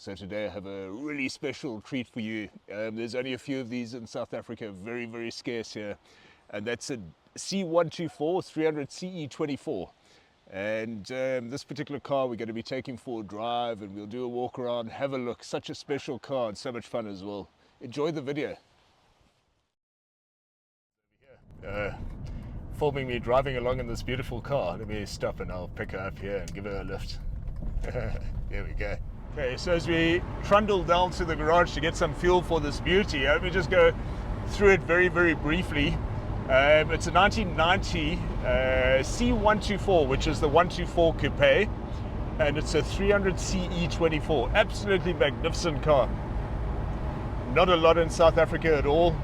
So today I have a really special treat for you. There's only a few of these in South Africa, very, very scarce here. And that's a C124 300 CE24. And this particular car we're going to be taking for a drive, and we'll do a walk around, have a look. Such a special car and so much fun as well. Enjoy the video. Filming me driving along in this beautiful car. Let me stop and I'll pick her up here and give her a lift. Here we go. Okay, so as we trundle down to the garage to get some fuel for this beauty, let me just go through it very, very briefly. It's a 1990 C124, which is the 124 Coupe, and it's a 300 CE24. Absolutely magnificent car. Not a lot in South Africa at all,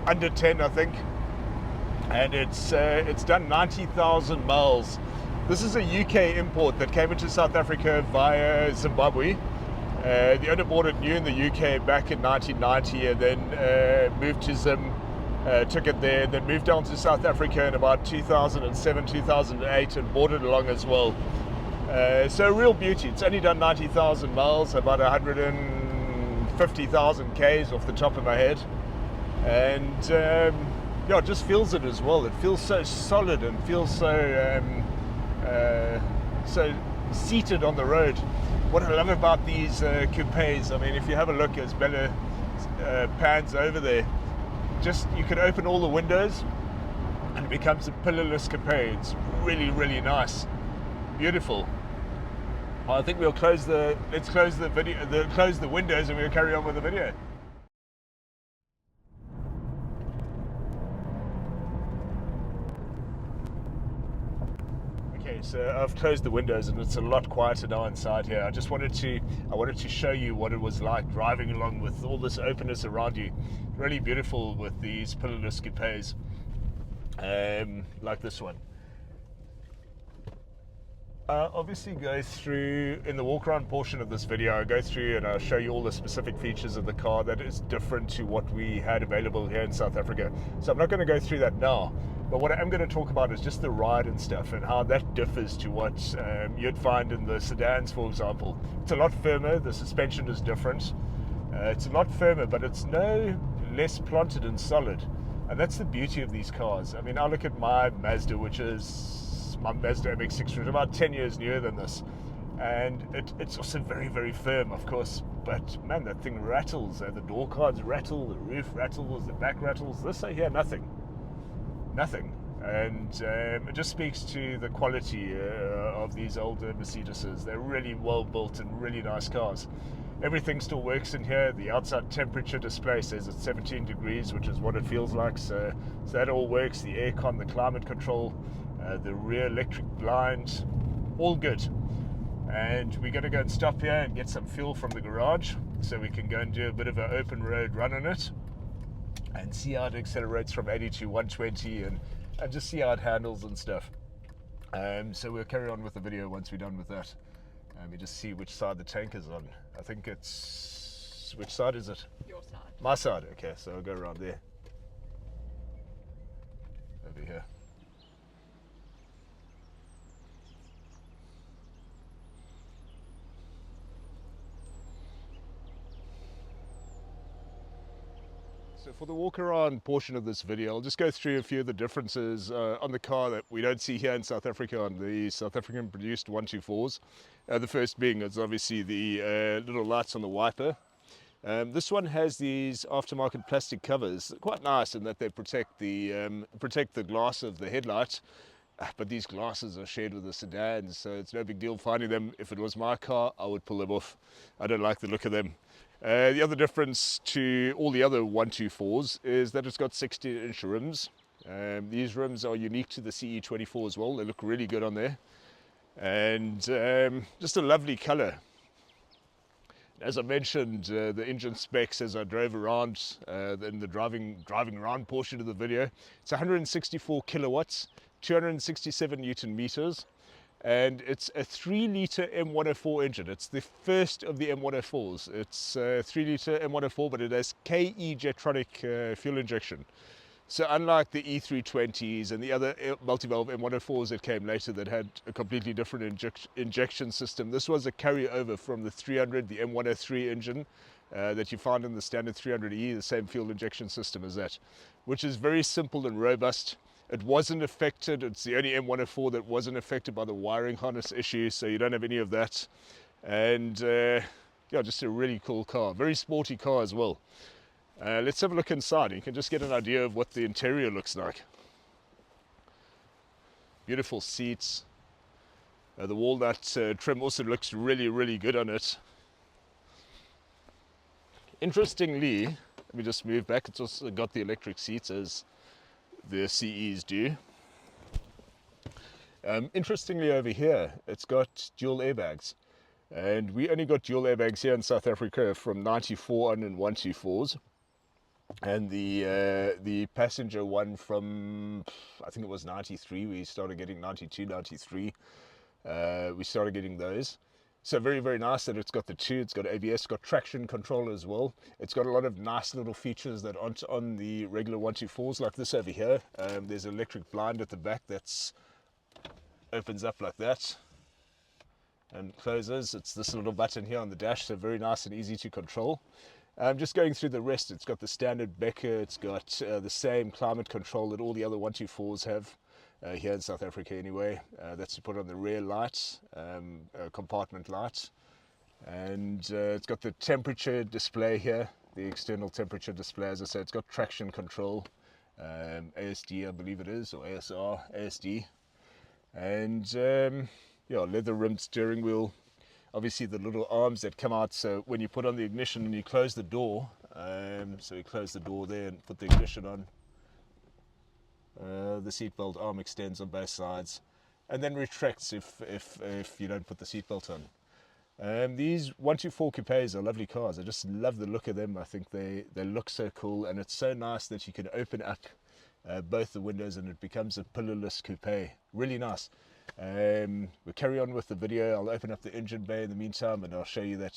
under 10 I think, and it's done 90,000 miles. This is a UK import that came into South Africa via Zimbabwe. The owner bought it new in the UK back in 1990 and then moved to Zim, took it there, then moved down to South Africa in about 2007, 2008 and bought it along as well. So a real beauty. It's only done 90,000 miles, about 150,000 Ks off the top of my head. And yeah, it just feels it as well. It feels so solid and feels so seated on the road. What I love about these coupes, I mean, if you have a look as Bella pans over there, just you can open all the windows and it becomes a pillarless coupe. It's really, really nice, beautiful. I think we'll close the close the windows and we'll carry on with the video. So I've closed the windows and it's a lot quieter now inside here. I wanted to show you what it was like driving along with all this openness around you. Really beautiful with these pillarless coupes, like this one. Obviously go through, in the walk around portion of this video, I go through and I'll show you all the specific features of the car that is different to what we had available here in South Africa. So I'm not going to go through that now. But what I'm going to talk about is just the ride and stuff and how that differs to what you'd find in the sedans, for example. It's a lot firmer, the suspension is different. It's a lot firmer, but it's no less planted and solid. And that's the beauty of these cars. I mean, I look at my Mazda, which is my Mazda MX-6, which is about 10 years newer than this. And it's also very, very firm, of course. But man, that thing rattles. The door cards rattle, the roof rattles, the back rattles. This I hear nothing. Nothing. And it just speaks to the quality of these older Mercedeses. They're really well built and really nice cars. Everything still works in here. The outside temperature display says it's 17 degrees, which is what it feels like. So that all works. The aircon, the climate control, the rear electric blind, all good. And we're going to go and stop here and get some fuel from the garage so we can go and do a bit of an open road run on it and see how it accelerates from 80 to 120 and just see how it handles and stuff. So we'll carry on with the video once we're done with that. Let me just see which side the tank is on. I think it's... which side is it? Your side. My side, okay, so I'll go around there. Over here. So for the walk around portion of this video, I'll just go through a few of the differences on the car that we don't see here in South Africa on the South African produced 124s. The first being is obviously the little lights on the wiper. This one has these aftermarket plastic covers, quite nice in that they protect the glass of the headlight. But these glasses are shared with the sedans, so it's no big deal finding them. If it was my car, I would pull them off. I don't like the look of them. The other difference to all the other 124s is that it's got 16-inch rims. These rims are unique to the CE24 as well. They look really good on there. And just a lovely color. As I mentioned, the engine specs as I drove around in the driving around portion of the video, it's 164 kilowatts, 267 Newton meters. And it's a 3-litre M104 engine. It's the first of the M104s. It's a 3-litre M104, but it has KE Jetronic fuel injection. So unlike the E320s and the other multi-valve M104s that came later that had a completely different injection system, this was a carryover from the 300, the M103 engine that you find in the standard 300E, the same fuel injection system as that, which is very simple and robust. It wasn't affected, it's the only M104 that wasn't affected by the wiring harness issue, so you don't have any of that. And yeah, just a really cool car, very sporty car as well. Let's have a look inside. You can just get an idea of what the interior looks like. Beautiful seats. The walnut trim also looks really, really good on it. Interestingly, let me just move back. It's also got the electric seats as the CEs do. Interestingly over here, it's got dual airbags. And we only got dual airbags here in South Africa from 94 on in 124s. And the passenger one from, I think it was 93, we started getting 92, 93. We started getting those. So very, very nice that it's got the two. It's got ABS, it's got traction control as well. It's got a lot of nice little features that aren't on the regular 124s, like this over here. There's an electric blind at the back that's opens up like that and closes. It's this little button here on the dash, so very nice and easy to control. Just going through the rest, it's got the standard Becker, it's got the same climate control that all the other 124s have, here in South Africa anyway. That's to put on the rear lights, compartment lights. And it's got the temperature display here, the external temperature display. As I said, it's got traction control, ASD I believe it is, or ASR, ASD. And yeah, leather rimmed steering wheel. Obviously the little arms that come out, so when you put on the ignition and you close the door, so you close the door there and put the ignition on, the seatbelt arm extends on both sides and then retracts if you don't put the seatbelt on. These 124 coupes are lovely cars. I just love the look of them. I think they look so cool, and it's so nice that you can open up both the windows and it becomes a pillarless coupe. Really nice. We'll carry on with the video. I'll open up the engine bay in the meantime and I'll show you that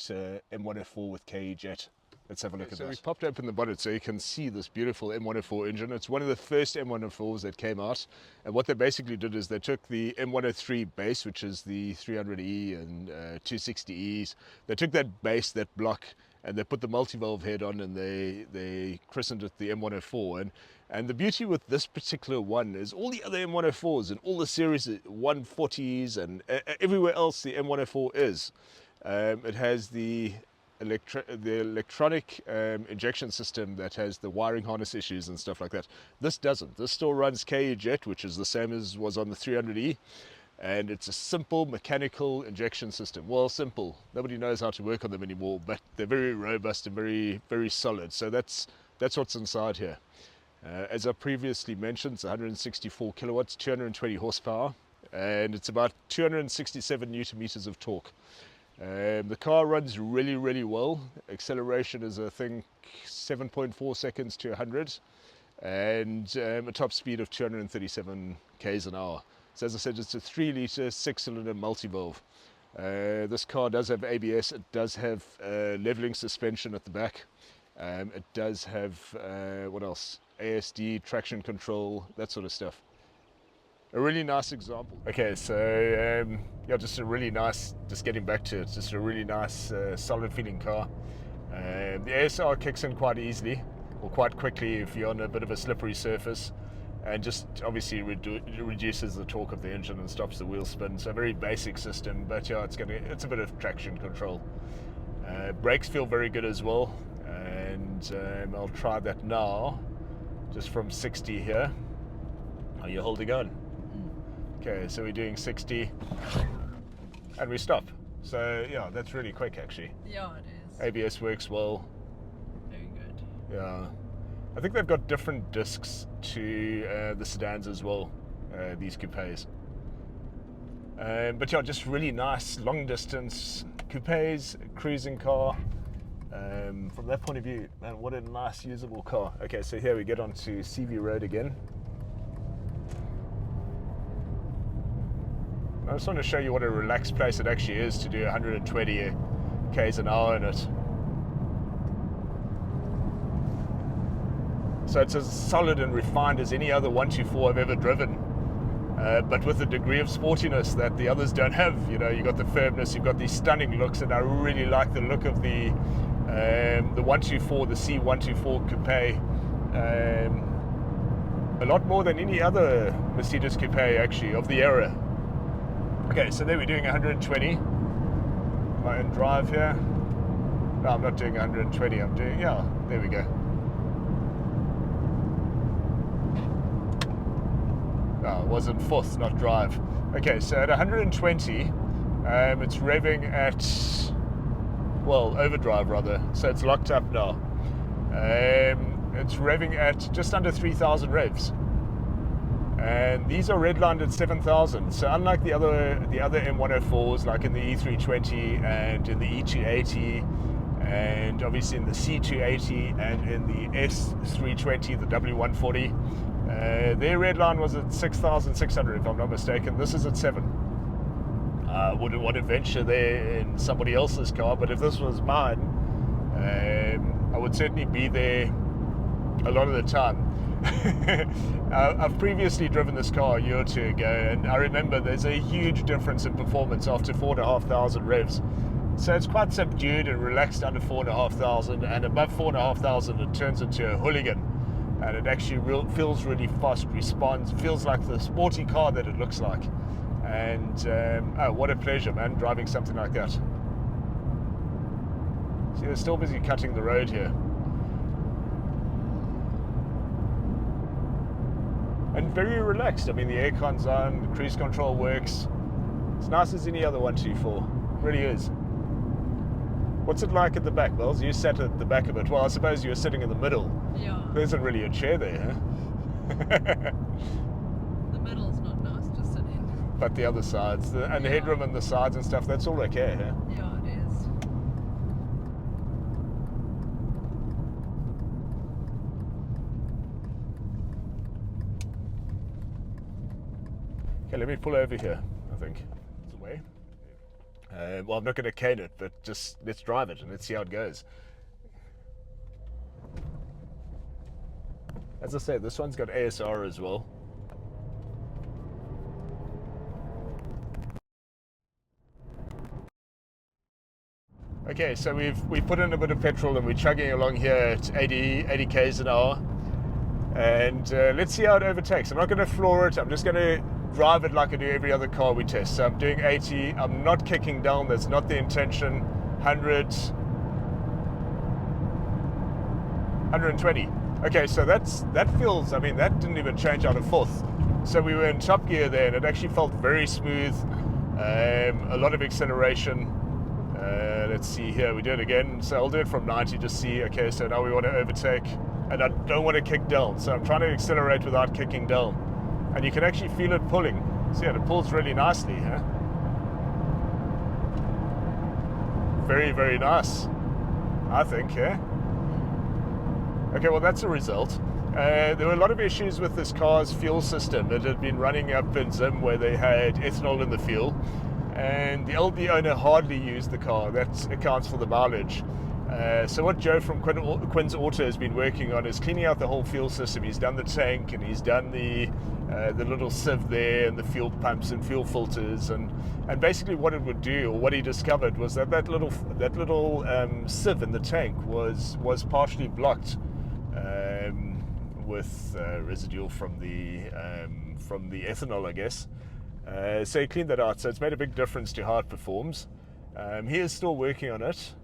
M104 with KE jet. Let's have a look at that. So we popped open the bonnet so you can see this beautiful M104 engine. It's one of the first M104s that came out, and what they basically did is they took the M103 base, which is the 300E and 260Es. They took that base, that block, and they put the multi-valve head on, and they christened it the M104. And the beauty with this particular one is all the other M104s and all the series 140s and everywhere else the M104 is, it has the electronic injection system that has the wiring harness issues and stuff like that. This doesn't. This still runs KE jet, which is the same as was on the 300E. And it's a simple mechanical injection system. Well, simple. Nobody knows how to work on them anymore, but they're very robust and very, very solid. So that's what's inside here. As I previously mentioned, it's 164 kilowatts, 220 horsepower, and it's about 267 newton meters of torque. The car runs really, really well. Acceleration is, I think, 7.4 seconds to 100, and a top speed of 237 k's an hour. So as I said, it's a 3-litre, 6-cylinder multi-valve. This car does have ABS. It does have leveling suspension at the back. It does have, what else? ASD, traction control, that sort of stuff. A really nice example. Okay, so yeah, just a really nice, just getting back to it, just a really nice, solid feeling car. The ASR kicks in quite easily, or quite quickly if you're on a bit of a slippery surface, and just obviously reduces the torque of the engine and stops the wheel spin. So a very basic system, but yeah, it's a bit of traction control. Brakes feel very good as well, and I'll try that now, just from 60 here. Are you holding on? Okay, so we're doing 60, and we stop. So yeah, that's really quick actually. Yeah, it is. ABS works well. Very good. Yeah, I think they've got different discs to the sedans as well, these coupes. But yeah, just really nice long distance coupes, cruising car. From that point of view, man, what a nice usable car. Okay, so here we get onto CV Road again. I just want to show you what a relaxed place it actually is to do 120 k's an hour in it. So it's as solid and refined as any other 124 I've ever driven, but with a degree of sportiness that the others don't have. You know, you've got the firmness, you've got these stunning looks, and I really like the look of the 124, the C124 Coupe, a lot more than any other Mercedes Coupe actually of the era. Okay, so there we're doing 120. My own drive here. No, I'm not doing 120. I'm doing, yeah, there we go. No, it wasn't fourth, not drive. Okay, so at 120, it's revving at, well, overdrive rather. So it's locked up now. It's revving at just under 3,000 revs. And these are redlined at 7,000. So unlike the other M104s, like in the E320 and in the E280, and obviously in the C280 and in the S320, the W140, their redline was at 6,600 if I'm not mistaken. This is at 7. I wouldn't want to venture there in somebody else's car, but if this was mine, I would certainly be there a lot of the time. I've previously driven this car a year or two ago, and I remember there's a huge difference in performance after 4,500 revs. So it's quite subdued and relaxed under 4,500, and above 4,500 it turns into a hooligan, and it actually feels really fast, responds, feels like the sporty car that it looks like. And oh, what a pleasure, man, driving something like that. See, they're still busy cutting the road here. And very relaxed. I mean, the aircon's on, the cruise control works. It's nice as any other 124. It really is. What's it like at the back, Bells? You sat at the back of it. Well, I suppose you were sitting in the middle. Yeah. There isn't really a chair there, huh? The middle's not nice to sit in. But the other sides, and the headroom and the sides and stuff, that's all okay, huh? Yeah, it is. Okay, let me pull over here, I think. It's the way. Well, I'm not going to cane it, but just let's drive it and let's see how it goes. As I said, this one's got ASR as well. Okay, so we've put in a bit of petrol and we're chugging along here at 80 k's an hour. And let's see how it overtakes. I'm not going to floor it. I'm just going to drive it like I do every other car we test. So I'm doing 80. I'm not kicking down. That's not the intention. 100, 120. Okay, so that feels, I mean, that didn't even change out of fourth. So we were in top gear there, and it actually felt very smooth. A lot of acceleration. Let's see here. We do it again. So I'll do it from 90. Just see. Okay, so now we want to overtake, and I don't want to kick down. So I'm trying to accelerate without kicking down. And you can actually feel it pulling. See, it pulls really nicely, huh? Very, very nice, I think, yeah? Okay, well, that's a result. There were a lot of issues with this car's fuel system. It had been running up in Zim where they had ethanol in the fuel, and the LD owner hardly used the car. That accounts for the mileage. So what Joe from Quinn's Auto has been working on is cleaning out the whole fuel system. He's done the tank, and he's done the little sieve there, and the fuel pumps and fuel filters, and basically what it would do, or what he discovered, was that little sieve in the tank was partially blocked with residue from the ethanol, I guess. So he cleaned that out. So it's made a big difference to how it performs. He is still working on it.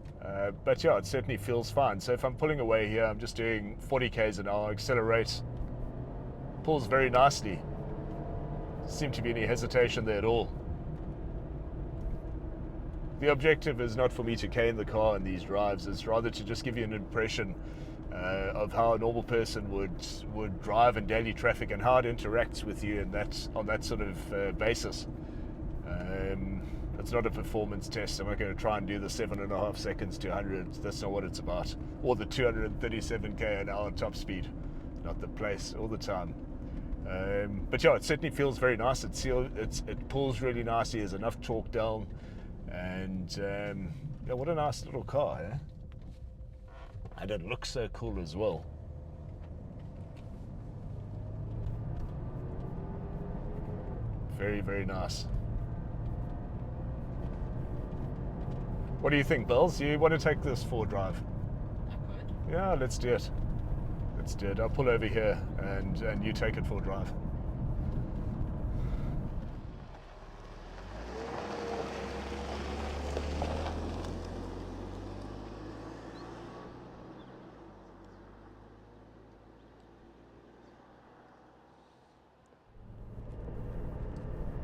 But yeah, it certainly feels fine. So if I'm pulling away here, I'm just doing 40 k's an hour, accelerate, pulls very nicely. Doesn't seem to be any hesitation there at all. The objective is not for me to cane the car in these drives, it's rather to just give you an impression of how a normal person would drive in daily traffic and how it interacts with you on that sort of basis. It's not a performance test. I'm not going to try and do the 7.5 seconds to 100. That's not what it's about. Or the 237 k an hour top speed. Not the place all the time. But yeah, it certainly feels very nice. It pulls really nicely. There's enough torque down. And yeah, what a nice little car, eh? And it looks so cool as well. Very, very nice. What do you think, Bells? You want to take this for a drive? I could. Yeah, let's do it. Let's do it. I'll pull over here and you take it for a drive.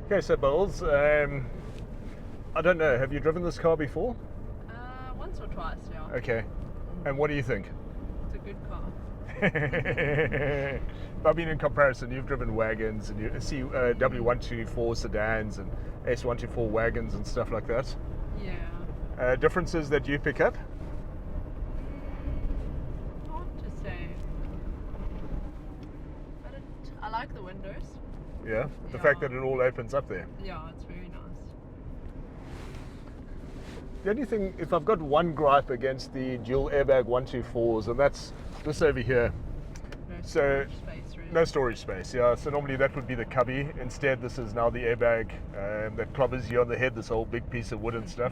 Okay, so Bells, I don't know, have you driven this car before? Once or twice, yeah. Okay. And what do you think? It's a good car. I mean, in comparison, you've driven wagons and you see W124 sedans and S124 wagons and stuff like that. Yeah. Differences that you pick up? Hard to say. I like the windows. Yeah. The Yeah. fact that it all opens up there. Yeah, it's very nice. The only thing, if I've got one gripe against the dual airbag 124s, and that's this over here. No So, storage space, really. No storage space, yeah. So normally that would be the cubby. Instead, this is now the airbag that covers you on the head, this whole big piece of wood and stuff,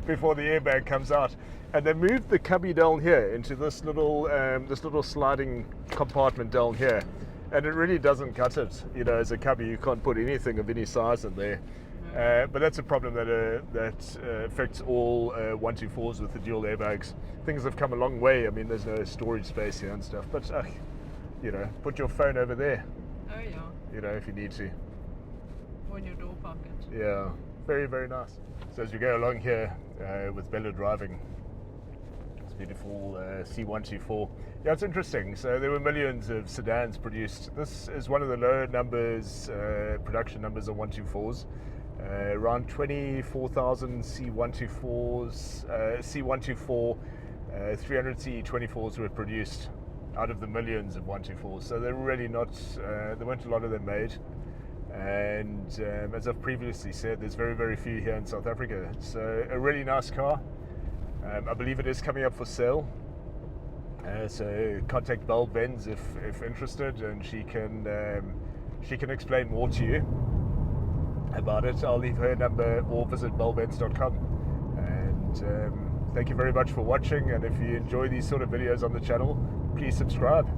before the airbag comes out. And they moved the cubby down here into this little sliding compartment down here. And it really doesn't cut it. You know, as a cubby, you can't put anything of any size in there. But that's a problem that affects all 124s with the dual airbags. Things have come a long way. I mean, there's no storage space here and stuff. But, you know, put your phone over there, Oh, yeah. you know, if you need to. Or in your door pocket. Yeah, very, very nice. So as we go along here with Bella driving, this beautiful C124. Yeah, it's interesting. So there were millions of sedans produced. This is one of the lower numbers, production numbers on 124s. Around 24,000 C124s, C124 300 C24s were produced out of the millions of 124s. So they're really not, there weren't a lot of them made. And as I've previously said, there's very, very few here in South Africa. So a really nice car. I believe it is coming up for sale. So contact Belle Benz if interested, and she can explain more to you about it. I'll leave her number or visit bellebenz.com. And thank you very much for watching. And if you enjoy these sort of videos on the channel, please subscribe.